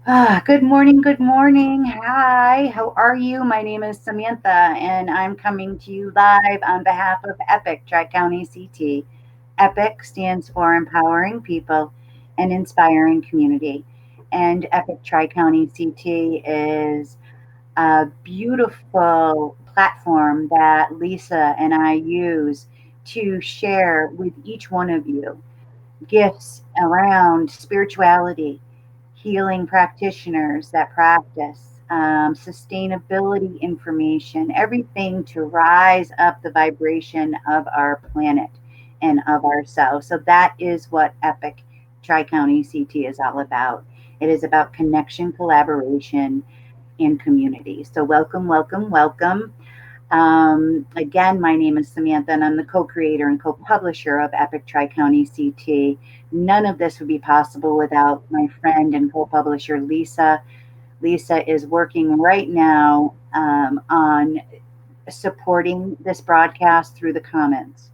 Good morning. Good morning. Hi, how are you? My name is Samantha, and I'm coming to you live on behalf of EPIC, Tri County CT. EPIC stands for Empowering People and Inspiring Community. And EPIC Tri County CT is a beautiful platform that Lisa and I use to share with each one of you gifts around spirituality, healing practitioners that practice, sustainability information, everything to rise up the vibration of our planet and of ourselves. So that is what Epic Tri County CT is all about. It is about connection, collaboration, and community. So, welcome, welcome, welcome. Again, my name is Samantha, and I'm the co creator and co publisher of Epic Tri County CT. None of this would be possible without my friend and co publisher, Lisa. Lisa is working right now on supporting this broadcast through the comments.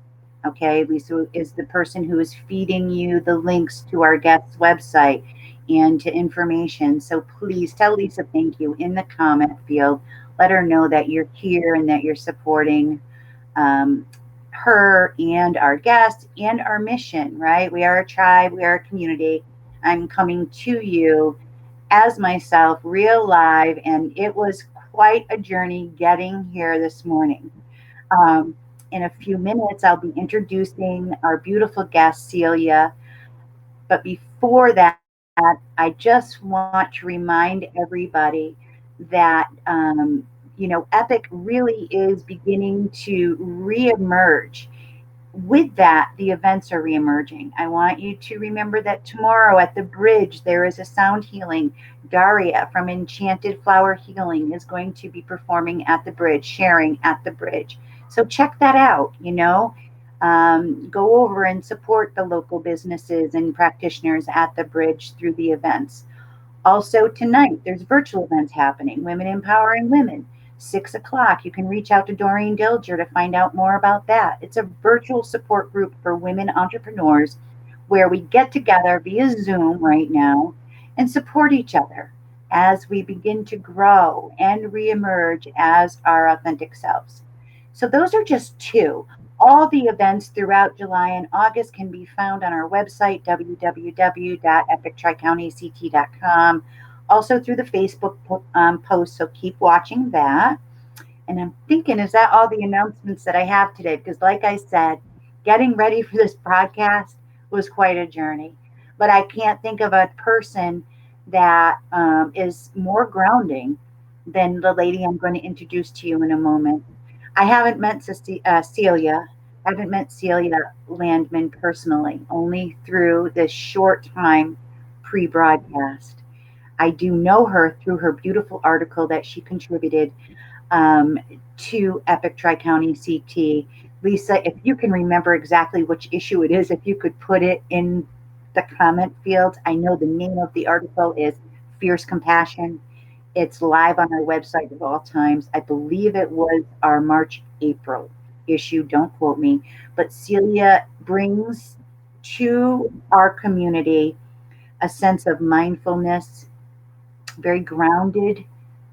Okay, Lisa is the person who is feeding you the links to our guest's website and to information. So please tell Lisa thank you in the comment field. Let her know that you're here and that you're supporting um, her and our guests and our mission, right? We are a tribe, we are a community. I'm coming to you as myself, real live, and it was quite a journey getting here this morning. Um, in a few minutes, I'll be introducing our beautiful guest, Celia. But before that, I just want to remind everybody that, Epic really is beginning to reemerge. With that, the events are reemerging. I want you to remember that tomorrow at the bridge, there is a sound healing. Daria from Enchanted Flower Healing is going to be performing at the bridge, sharing at the bridge. So check that out. Go over and support the local businesses and practitioners at the bridge through the events. Also, tonight, there's virtual events happening, Women Empowering Women, 6 o'clock. You can reach out to Doreen Dilger to find out more about that. It's a virtual support group for women entrepreneurs where we get together via Zoom right now and support each other as we begin to grow and reemerge as our authentic selves. So, those are just two. All the events throughout July and August can be found on our website, www.epictricountyct.com, also through the Facebook post. So keep watching that. And I'm thinking, is that all the announcements that I have today? Because, like I said, getting ready for this broadcast was quite a journey. But I can't think of a person that is more grounding than the lady I'm going to introduce to you in a moment. I haven't met Celia. I haven't met Celia Landman personally, only through this short time pre broadcast. I do know her through her beautiful article that she contributed um, to Epic Tri County CT. Lisa, if you can remember exactly which issue it is, if you could put it in the comment field. I know the name of the article is Fierce Compassion. It's live on our website at all times. I believe it was our March April issue. Don't quote me. But Celia brings to our community a sense of mindfulness, very grounded,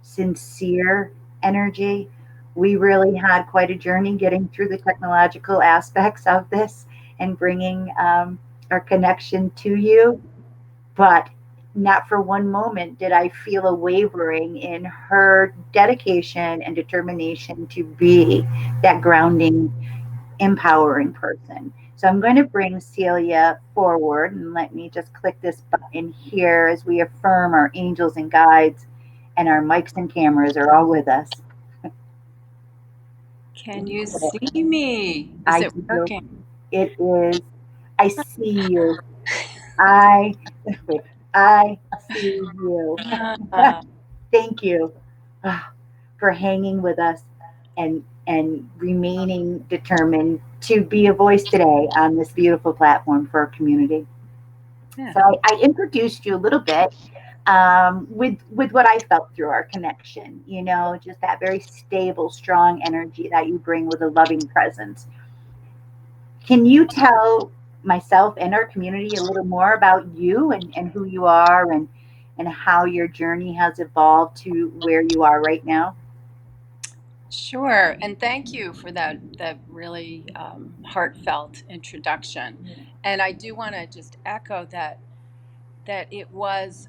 sincere energy. We really had quite a journey getting through the technological aspects of this and bringing our connection to you. But not for one moment did I feel a wavering in her dedication and determination to be that grounding, empowering person. So I'm going to bring Celia forward and let me just click this button here as we affirm our angels and guides and our mics and cameras are all with us. Can you see me? Is I it do. working? It is. I see you. I I see you. Ah, Thank you for hanging with us and remaining determined to be a voice today on this beautiful platform for our community. yeah. So I introduced you a little bit with what I felt through our connection. Just that very stable, strong energy that you bring with a loving presence. Can you tell myself and our community a little more about you and who you are and how your journey has evolved to where you are right now? Sure. And thank you for that really heartfelt introduction. And I do want to just echo that it was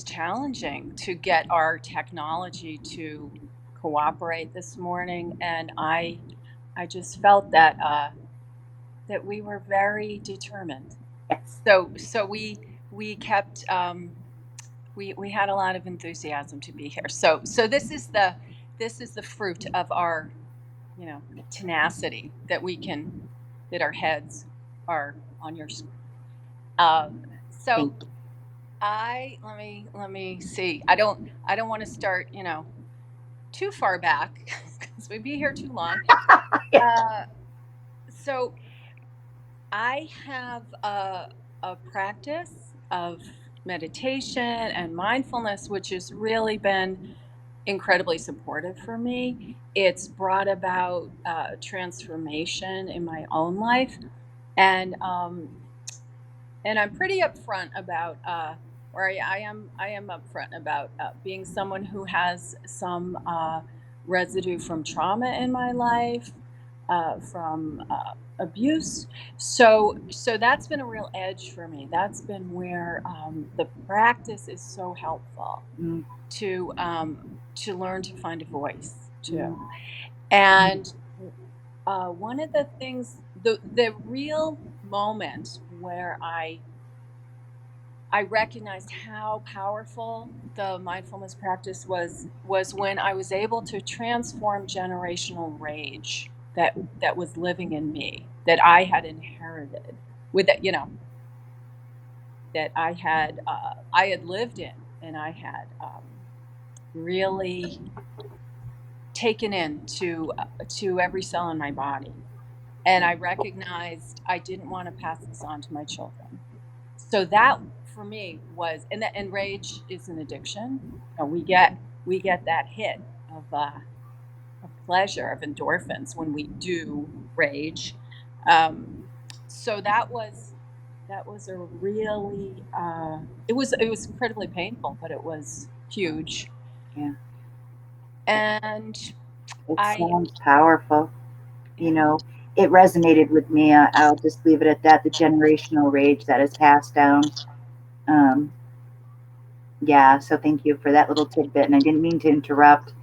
challenging to get our technology to cooperate this morning, and I just felt that we were very determined. Yes. So we kept we had a lot of enthusiasm to be here. So this is the fruit of our, you know, tenacity that our heads are on your screen. So Thank you. I let me see. I don't want to start, you know, too far back because we'd be here too long. Yeah. Uh, so I have a practice of meditation and mindfulness, which has really been incredibly supportive for me. It's brought about transformation in my own life, and I'm pretty upfront about I am upfront about being someone who has some residue from trauma in my life, from abuse. So that's been a real edge for me. That's been where the practice is so helpful Mm, to learn to find a voice too. mm, mm. And one of the things, the real moment where I recognized how powerful the mindfulness practice was when I was able to transform generational rage that was living in me, that I had inherited, with that, you know, that I had lived in, and I had really taken in to every cell in my body. And I recognized I didn't want to pass this on to my children. So that for me was, and rage is an addiction. You know, we get that hit of pleasure, of endorphins when we do rage. Um, so that was a really it was incredibly painful, but it was huge. Yeah. And It I sounds powerful. You yeah. know, it resonated with me. I'll just leave it at that. The generational rage that is passed down. Um, yeah, so thank you for that little tidbit. And I didn't mean to interrupt,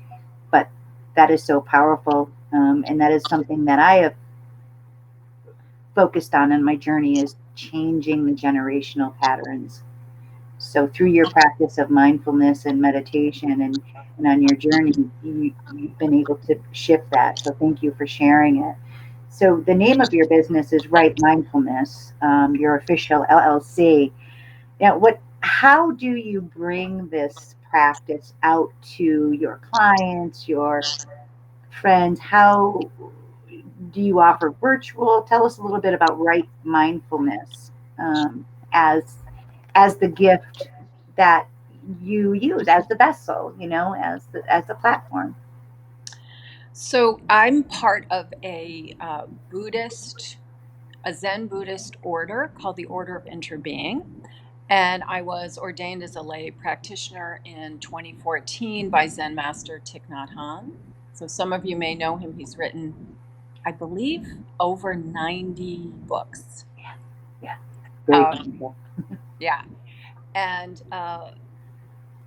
but that is so powerful. And that is something that I have focused on in my journey is changing the generational patterns. So through your practice of mindfulness and meditation and on your journey, you've been able to shift that. So thank you for sharing it. So the name of your business is Right Mindfulness, your official LLC. Now, how do you bring this practice out to your clients, your friends? How do you offer virtual? Tell us a little bit about Right Mindfulness, as the gift that you use as the vessel, as the platform. So I'm part of a Zen Buddhist order called the Order of Interbeing. And I was ordained as a lay practitioner in 2014 by Zen master Thich Nhat Hanh. So some of you may know him. He's written, I believe, over 90 books. Yeah, yeah, very Um, powerful. yeah. And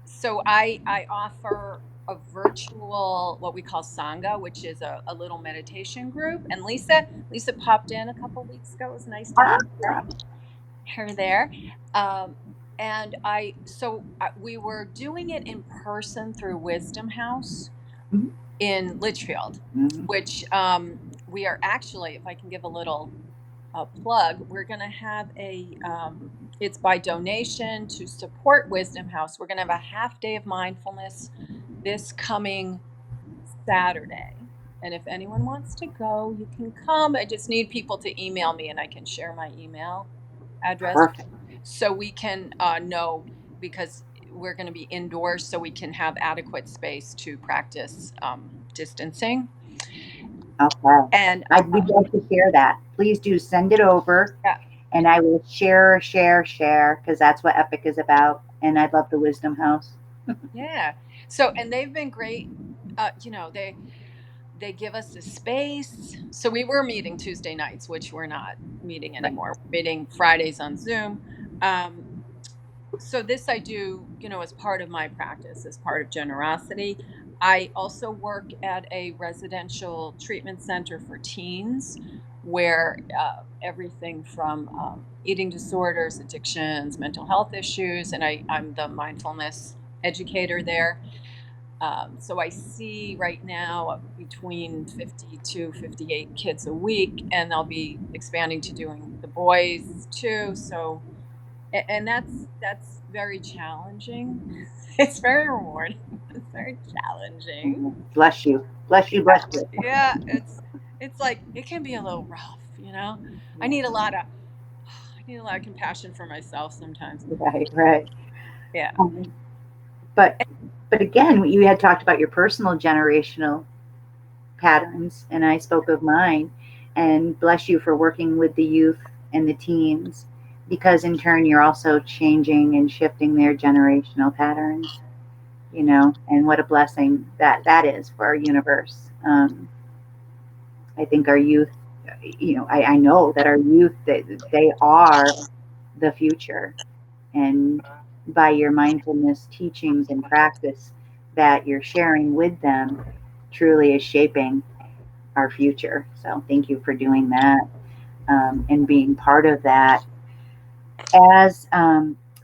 so I offer a virtual, what we call Sangha, which is a little meditation group. And Lisa popped in a couple weeks ago. It was nice to have Ah, her there. Um, and we were doing it in person through Wisdom House mhm, in Litchfield, mhm. which we are actually, if I can give a little plug, we're going to have it's by donation to support Wisdom House. We're going to have a half day of mindfulness this coming Saturday. And if anyone wants to go, you can come. I just need people to email me, and I can share my email address Perfect. so we can know, because we're going to be indoors, so we can have adequate space to practice distancing. Okay. And We'd like to hear that. Please do send it over, yeah, and I will share, share, share, because that's what Epic is about. and I love the Wisdom House. Yeah. So, and they've been great. They give us the space. So we were meeting Tuesday nights, which we're not meeting Right. anymore. We're meeting Fridays on Zoom. Um, so this I do, as part of my practice, as part of generosity. I also work at a residential treatment center for teens, where everything from eating disorders, addictions, mental health issues, and I'm the mindfulness educator there. So I see right now between 50 to 58 kids a week, and I'll be expanding to doing the boys too. So, and that's very challenging. It's very rewarding. It's very challenging. Bless you. Bless you. Bless you. Yeah, it's like it can be a little rough. I Yeah. need a lot of I need a lot of compassion for myself sometimes. Right. Right. Yeah. Um, but but again, you had talked about your personal generational patterns, and I spoke of mine. And bless you for working with the youth and the teens, because in turn you're also changing and shifting their generational patterns. And what a blessing that is for our universe. I think our youth, I know that our youth, they are the future. And by your mindfulness teachings and practice that you're sharing with them, truly is shaping our future. So thank you for doing that, and being part of that. As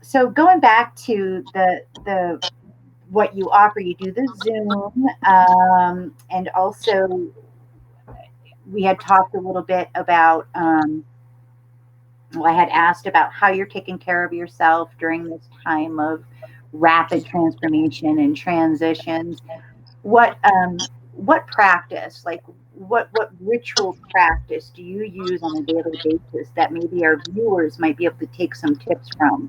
so, going back to the what you offer, you do the Zoom, and also we had talked a little bit about. Well, I had asked about how you're taking care of yourself during this time of rapid transformation and transitions. What practice, like what ritual practice do you use on a daily basis that maybe our viewers might be able to take some tips from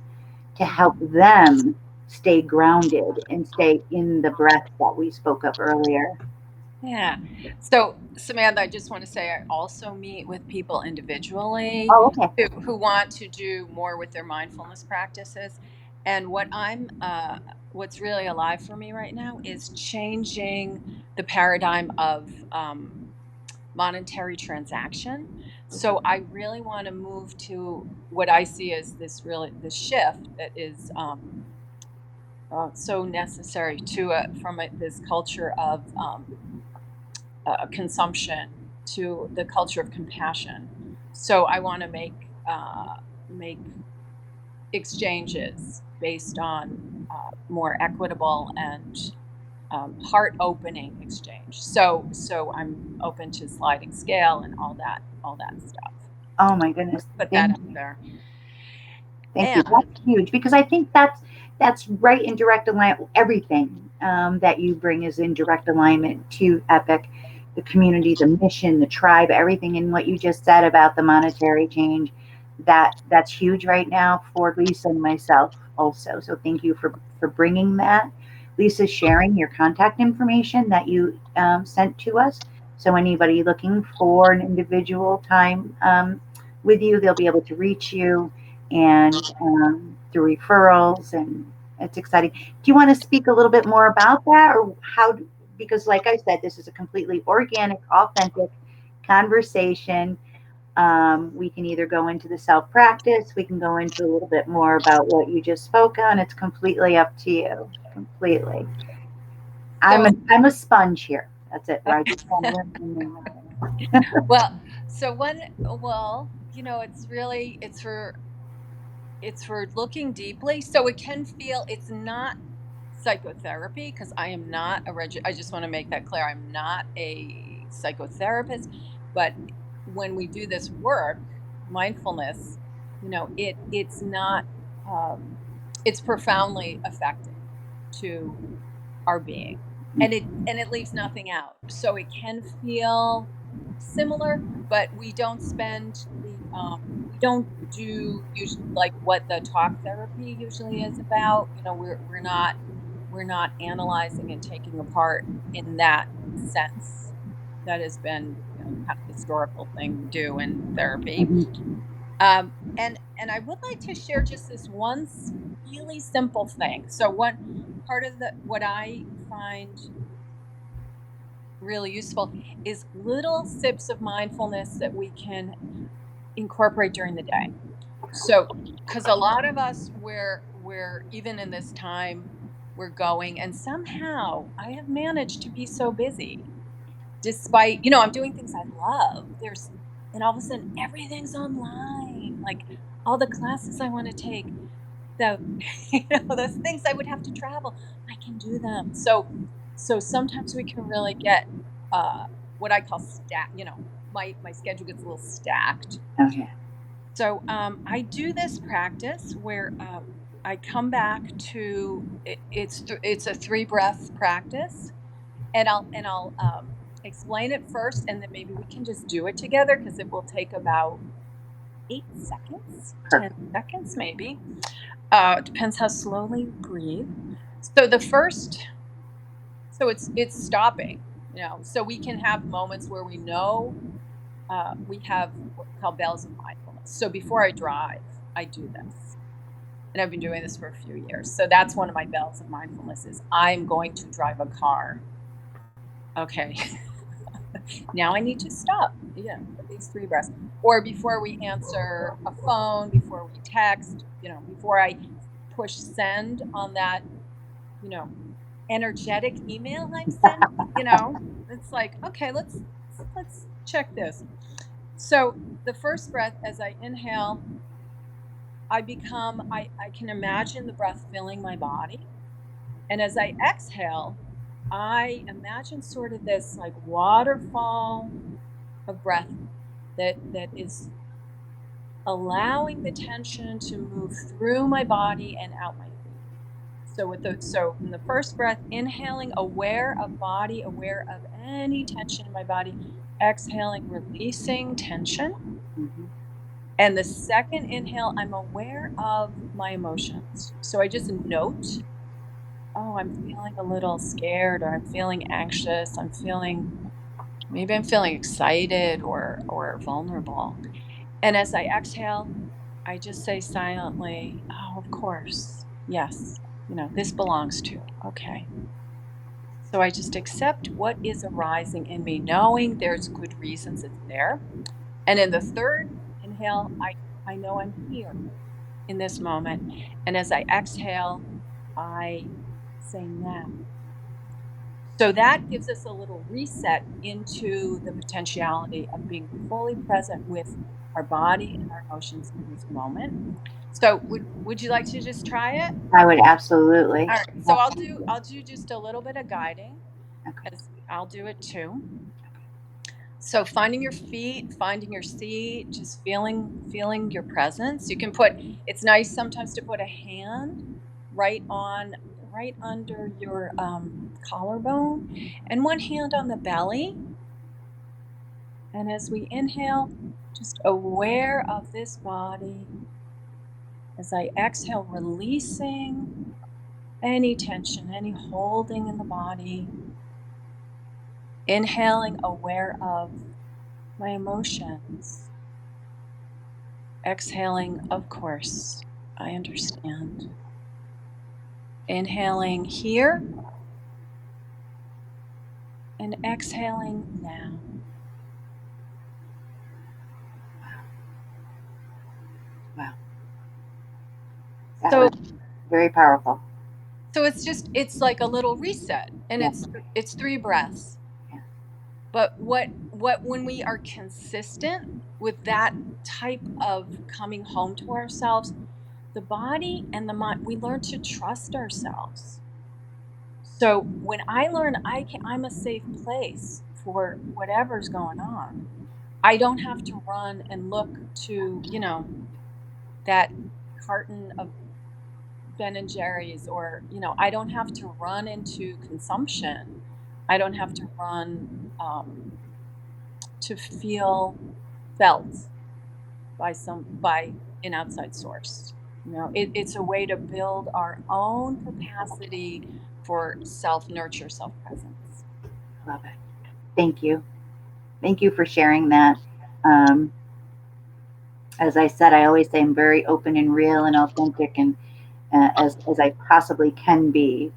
to help them stay grounded and stay in the breath that we spoke of earlier? Yeah. So, Samantha, I just want to say I also meet with people individually Oh, okay. who want to do more with their mindfulness practices. And what's really alive for me right now is changing the paradigm of monetary transaction. So I really want to move to what I see as this shift that is so necessary to this culture of consumption to the culture of compassion. So I want to make exchanges based on more equitable and heart opening exchange. So I'm open to sliding scale and all that stuff. Oh my goodness. Put that Thank out there. Thank you. And That's huge because I think that's right in direct alignment. Everything that you bring is in direct alignment to Epic, the community, the mission, the tribe, everything. And what you just said about the monetary change, that's huge right now for Lisa and myself also. So thank you for bringing that. Lisa, sharing your contact information that you sent to us. So anybody looking for an individual time with you, they'll be able to reach you and through referrals, and it's exciting. Do you want to speak a little bit more about that, or how? Because, like I said, this is a completely organic, authentic conversation. We can either go into the self practice, we can go into a little bit more about what you just spoke on. It's completely up to you. Completely. I'm so, a sponge here. That's it. Where I just kind of went in there. well, it's for looking deeply. So it can feel it's not psychotherapy because I am not I just want to make that clear. I'm not a psychotherapist, but when we do this work, mindfulness, it's not it's profoundly affecting to our being, and it leaves nothing out, so it can feel similar, but we don't do usually like what the talk therapy usually is about. We're not analyzing and taking apart in that sense. That has been kind of historical thing we do in therapy. Mhm. And I would like to share just this one really simple thing. So one part of the what I find really useful is little sips of mindfulness that we can incorporate during the day. So, because a lot of us, we're even in this time, we're going, and somehow I have managed to be so busy, despite I'm doing things I love. And all of a sudden everything's online, like all the classes I want to take, the those things I would have to travel, I can do them. So sometimes we can really get uh, what I call stack. My schedule gets a little stacked, Okay. so I do this practice where I come back to it's a three breath practice, and I'll explain it first, and then maybe we can just do it together because it will take about 8 seconds, Perfect. 10 seconds maybe. Depends how slowly you breathe. So the first, so it's stopping. So we can have moments where we know we have what we call bells of mindfulness. So before I drive, I do this. And I've been doing this for a few years. So that's one of my bells of mindfulness is I'm going to drive a car. Okay. Now I need to stop. For these three breaths. Or before we answer a phone, before we text, before I push send on that, you know, energetic email I'm sending. It's like, okay, let's check this. So the first breath, as I inhale, I can imagine the breath filling my body. And as I exhale, I imagine sort of this like waterfall of breath that is allowing the tension to move through my body and out my feet. So in the first breath, inhaling, aware of body, aware of any tension in my body, exhaling, releasing tension. Hmm. And the second inhale, I'm aware of my emotions. So I just note, oh, I'm feeling a little scared, or I'm feeling anxious, maybe I'm feeling excited or vulnerable. And as I exhale, I just say silently, oh, of course. Yes. This belongs to. Okay. So I just accept what is arising in me, knowing there's good reasons it's there. And in the third inhale, I know I'm here in this moment. And as I exhale, I say now. So that gives us a little reset into the potentiality of being fully present with our body and our emotions in this moment. So would you like to just try it? I would absolutely. All right. So I'll do just a little bit of guiding, Okay. as I'll do it too. So finding your feet, finding your seat, just feeling your presence. You can put It's nice sometimes to put a hand right under your collarbone, and one hand on the belly. And as we inhale, just aware of this body. As I exhale, releasing any tension, any holding in the body. Inhaling, aware of my emotions. Exhaling, of course, I understand. Inhaling here and exhaling now. Wow. That So was very powerful. so it's like a little reset, and Yeah. it's three breaths. Yeah. But what when we are consistent with that type of coming home to ourselves, the body and the mind, we learn to trust ourselves. So when I learn I'm a safe place for whatever's going on, I don't have to run and look to, that carton of Ben and Jerry's, or, I don't have to run into consumption. I don't have to run to feel felt by an outside source. It's a way to build our own capacity for self nurture, self presence. Love it. Thank you. Thank you for sharing that. Um, As I said, I always say I'm very open and real and authentic, and as I possibly can be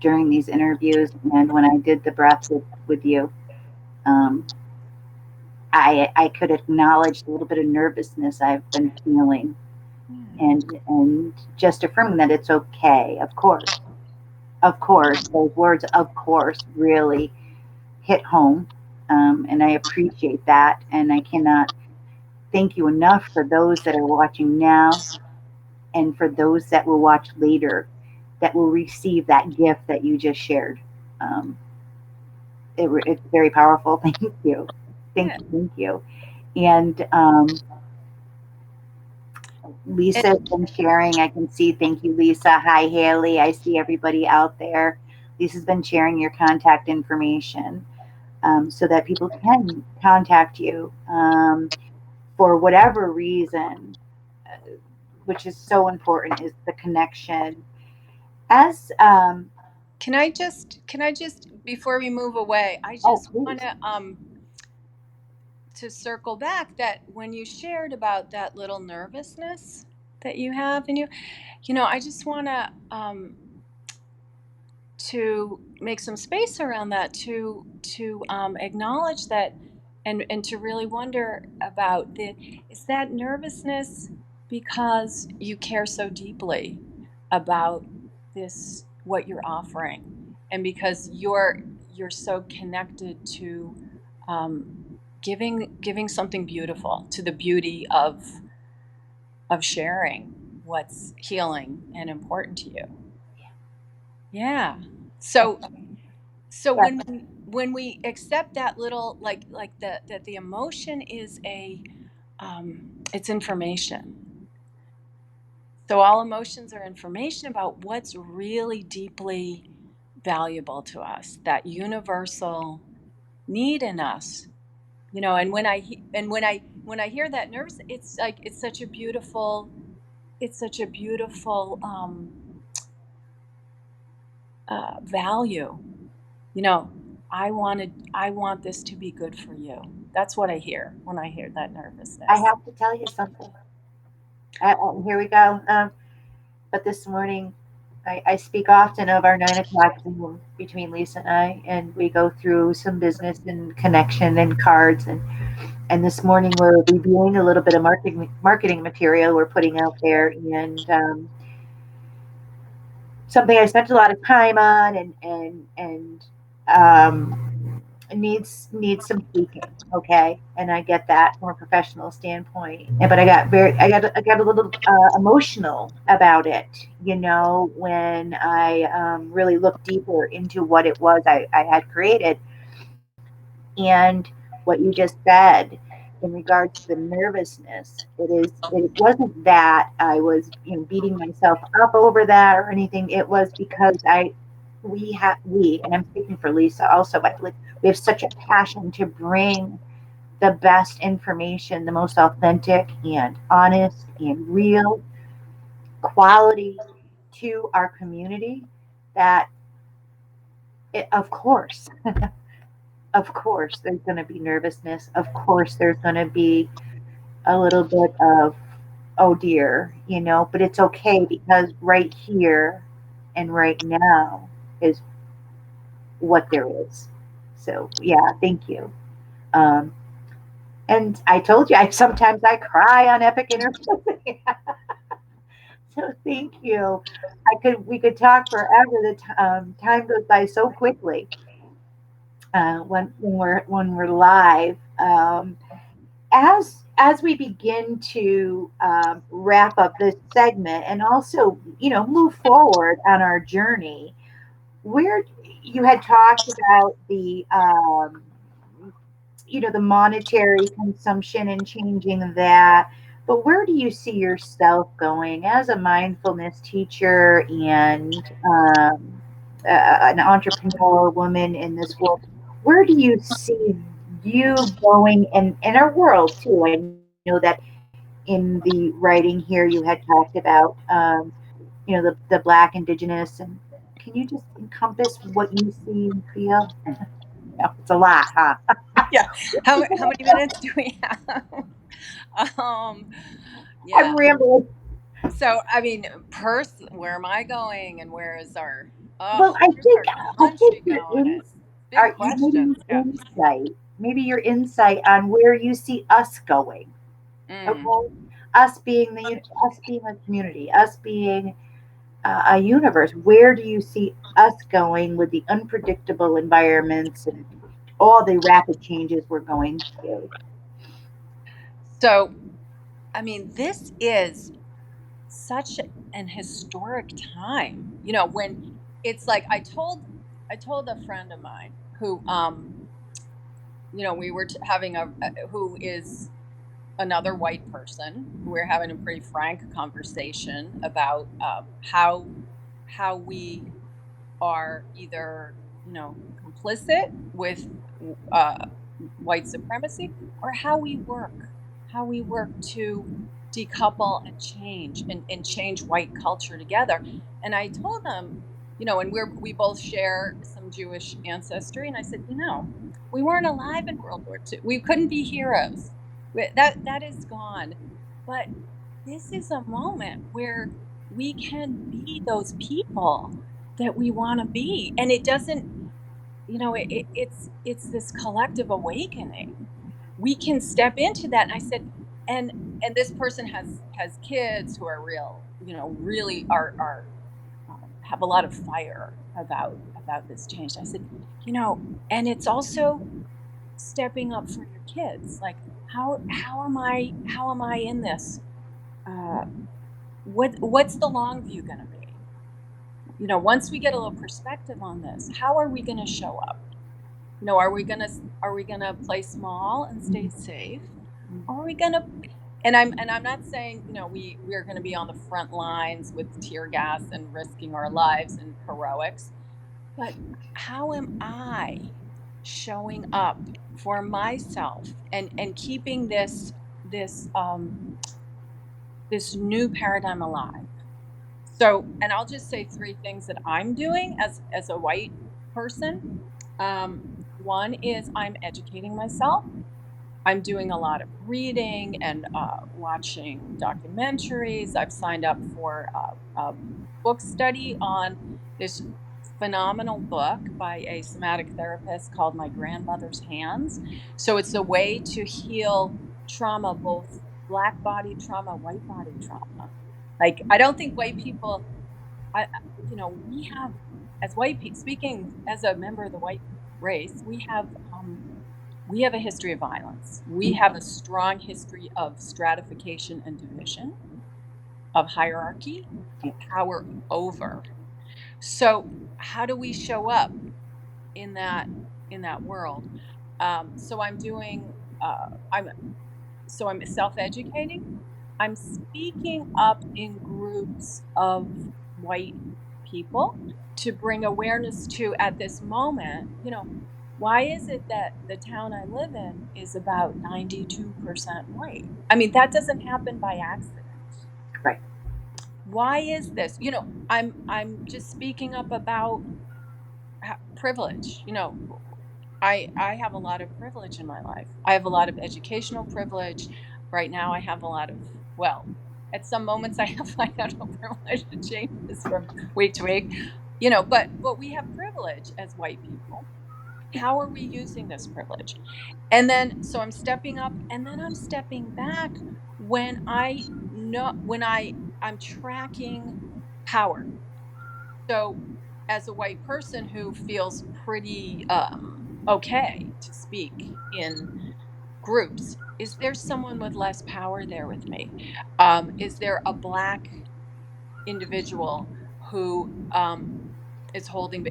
during these interviews. And when I did the breath with you, um, I could acknowledge the little bit of nervousness I've been feeling, Yeah. and just affirming that it's okay. Of course, those words, of course, really hit home, and I appreciate that. And I cannot thank you enough for those that are watching now, and for those that will watch later, that will receive that gift that you just shared. Um, it's very powerful. Thank you. Thank Yeah. you. Thank you. And And Lisa's been sharing. I can see. Thank you, Lisa. Hi, Haley. I see everybody out there. Lisa's been sharing your contact information so that people can contact you for whatever reason, which is so important, is the connection. As can I just before we move away, I oh, just want please. to circle back that when you shared about that little nervousness that you have in you, I just want to make some space around that, to acknowledge that, and to really wonder about the is that nervousness because you care so deeply about this, what you're offering, and because you're so connected to um, giving something beautiful, to the beauty of sharing what's healing and important to you. Yeah. So so Yes, when we accept that little, like that the emotion is it's information. So all emotions are information about what's really deeply valuable to us, that universal need in us. And when I hear that nervous, it's like it's such a beautiful value. you know I want this to be good for you. That's what I hear when I hear that I nervousness. have to tell you something. Here we go. But this morning, I speak often of our 9 o'clock Zoom between Lisa and I, and we go through some business and connection and cards. And this morning, we're reviewing a little bit of marketing material we're putting out there, and something I spent a lot of time on, and needs some tweaking. Okay, and I get that from a professional standpoint. But I got a little emotional about it. When I really looked deeper into what it was I had created, and what you just said in regards to the nervousness. It wasn't that I was beating myself up over that or anything. It was because and I'm speaking for Lisa also, but like, we have such a passion to bring the best information, the most authentic and honest and real quality to our community, that of course, of course there's going to be nervousness. Of course there's going to be a little bit of, oh dear, but it's okay, because right here and right now is what there is. So yeah, thank you. um, and I told you, I cry on epic interviews. So thank you. We could talk forever. Time goes by so quickly when we're live. As we begin to wrap up this segment, and also move forward on our journey, where you had talked about the monetary consumption and changing that, but where do you see yourself going as a mindfulness teacher and an entrepreneur woman in this world? Where do you see you going, and our world too? I know that in the writing here you had talked about the Black, Indigenous, and can you just encompass what you see and feel? No, it's a lot, huh? Yeah. How many minutes do we have? um, I'm yeah. rambling. So, I mean, where am I going, and where is Well, where's our I think country your going? And big are questions. Yeah. maybe your insight on where you see us going. Mm. Okay, us being a community, us being a universe. Where do you see us going with the unpredictable environments and all the rapid changes we're going through? So, I mean, this is such an historic time. When it's like I told a friend of mine who we were having who is another white person. We're having a pretty frank conversation about how we are either complicit with uh, white supremacy, or how we work to decouple and change and change white culture together. And I told them, and we both share some Jewish ancestry, and I said, we weren't alive in World War II. We couldn't be heroes. That is gone. But this is a moment where we can be those people that we want to be, and it doesn't it's this collective awakening. We can step into that. And I said, and this person has kids who are really are have a lot of fire about this change. I said, and it's also stepping up for your kids. Like, how am I in this? uh what's the long view going to be? Once we get a little perspective on this, how are we going to show up? Are we gonna play small and stay safe? Or are we gonna and I'm not saying, we're gonna be on the front lines with tear gas and risking our lives and heroics, but how am I showing up for myself and keeping this new paradigm alive? So, and I'll just say three things that I'm doing as a white person. Um, One is I'm educating myself. I'm doing a lot of reading and watching documentaries. I've signed up for a book study on this phenomenal book by a somatic therapist called My Grandmother's Hands. So it's a way to heal trauma, both black body trauma, white body trauma. Like, I don't think white people, we have, as white people, speaking as a member of the white race, we have a history of violence. We have a strong history of stratification and division, of hierarchy, of power over. So, how do we show up in that world? So I'm doing. I'm self-educating. I'm speaking up in groups of white people to bring awareness to, at this moment, why is it that the town I live in is about 92% white? I mean, that doesn't happen by accident. Right. Why is this? I'm just speaking up about privilege. I have a lot of privilege in my life. I have a lot of educational privilege. Right now I have a lot of, well, at some moments I have financial privilege. It changes from week to week. But we have privilege as white people. How are we using this privilege? And then, so I'm stepping up, and then I'm stepping back when I know, I'm tracking power. So, as a white person who feels pretty okay to speak in groups, is there someone with less power there with me? Is there a black individual who is holding,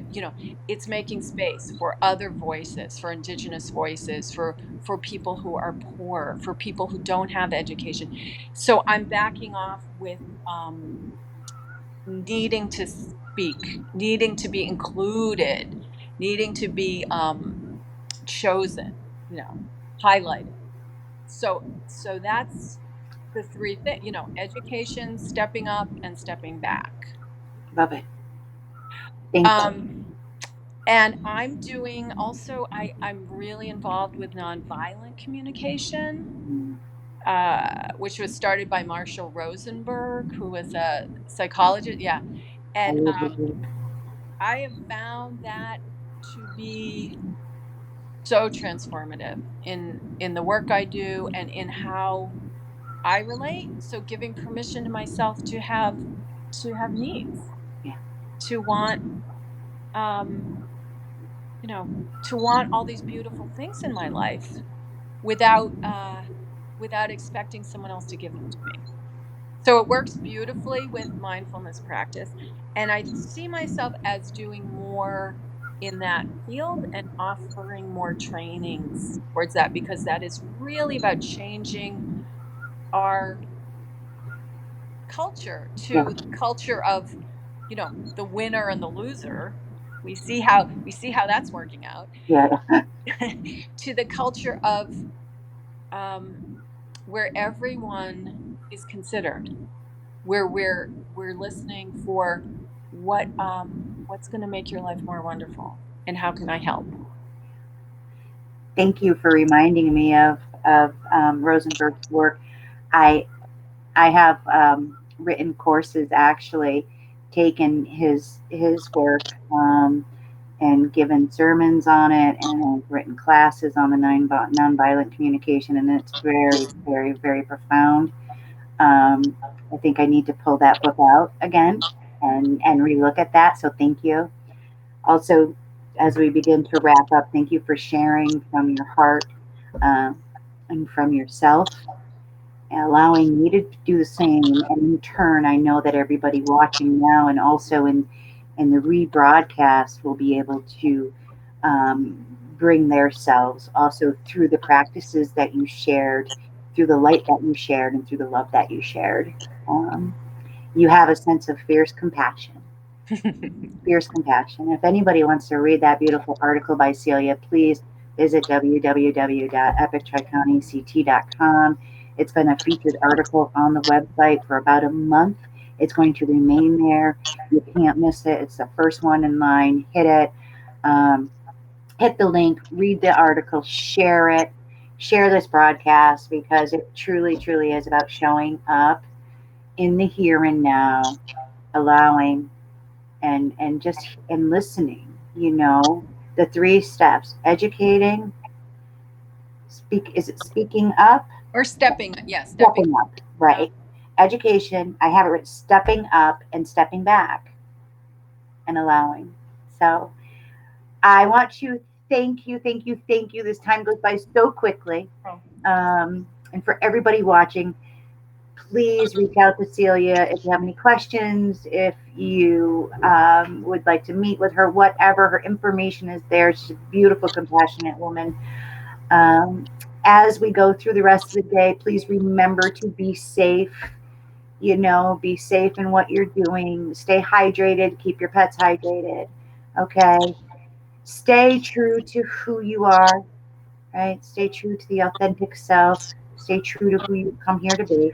it's making space for other voices, for indigenous voices, for people who are poor, for people who don't have education. So I'm backing off with needing to speak, needing to be included, needing to be chosen, highlighted. So that's the three things, education, stepping up, and stepping back. Love it. Thank you. Um, and I'm doing also, I'm really involved with nonviolent communication. which was started by Marshall Rosenberg, who was a psychologist. Yeah, I and love it. I have found that to be so transformative in the work I do and in how I relate. So giving permission to myself to have needs, Yeah, to want um, to want all these beautiful things in my life without without expecting someone else to give them to me. So it works beautifully with mindfulness practice. And I see myself as doing more in that field and offering more trainings towards that, because that is really about changing our culture yeah, to the culture of, the winner and the loser. We see how that's working out. yeah. To the culture of, um, where everyone is considered, where we're listening for what's going to make your life more wonderful and how can I help. Thank you for reminding me of Rosenberg's work. I I have written courses, actually, taken his work, and given sermons on it, and I've written classes on the nonviolent communication, and it's very, very, very profound. Um, I think I need to pull that book out again and relook at that. So thank you. Also, as we begin to wrap up, thank you for sharing from your heart, uh, and from yourself, allowing me to do the same. And in turn, I know that everybody watching now and also in the rebroadcast will be able to bring their selves also through the practices that you shared, through the light that you shared, and through the love that you shared. Um, you have a sense of fierce compassion. Fierce compassion. If anybody wants to read that beautiful article by Celia, please visit www.epictricountyct.com. It's been a featured article on the website for about a month. It's going to remain there. You can't miss it. It's the first one in line. Hit it. Um, Hit the link. Read the article. Share it. Share this broadcast, because it truly, truly is about showing up in the here and now, allowing and just and listening, the three steps: educating, speaking up, Or stepping, yeah, stepping. stepping up, uh, right? Education, I have it written, stepping up and stepping back and allowing. So I want to thank you, thank you, thank you. This time goes by so quickly. oh. And for everybody watching, please reach out to Celia if you have any questions, if you would like to meet with her, whatever. Her information is there. She's a beautiful, compassionate woman. Um, as we go through the rest of the day, please remember to be safe. Be safe in what you're doing. Stay hydrated. Keep your pets hydrated. Okay. Stay true to who you are, right? Stay true to the authentic self. Stay true to who you come here to be.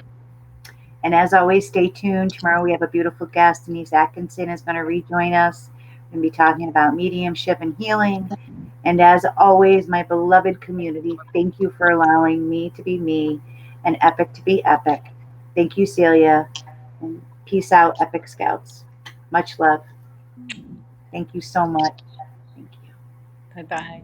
And as always, stay tuned. Tomorrow we have a beautiful guest. Denise Atkinson is going to rejoin us. We're going to be talking about mediumship and healing. And as always, my beloved community, thank you for allowing me to be me and Epic to be epic. Thank you, Celia. And peace out, Epic Scouts. Much love. Thank you so much. Thank you. Bye bye.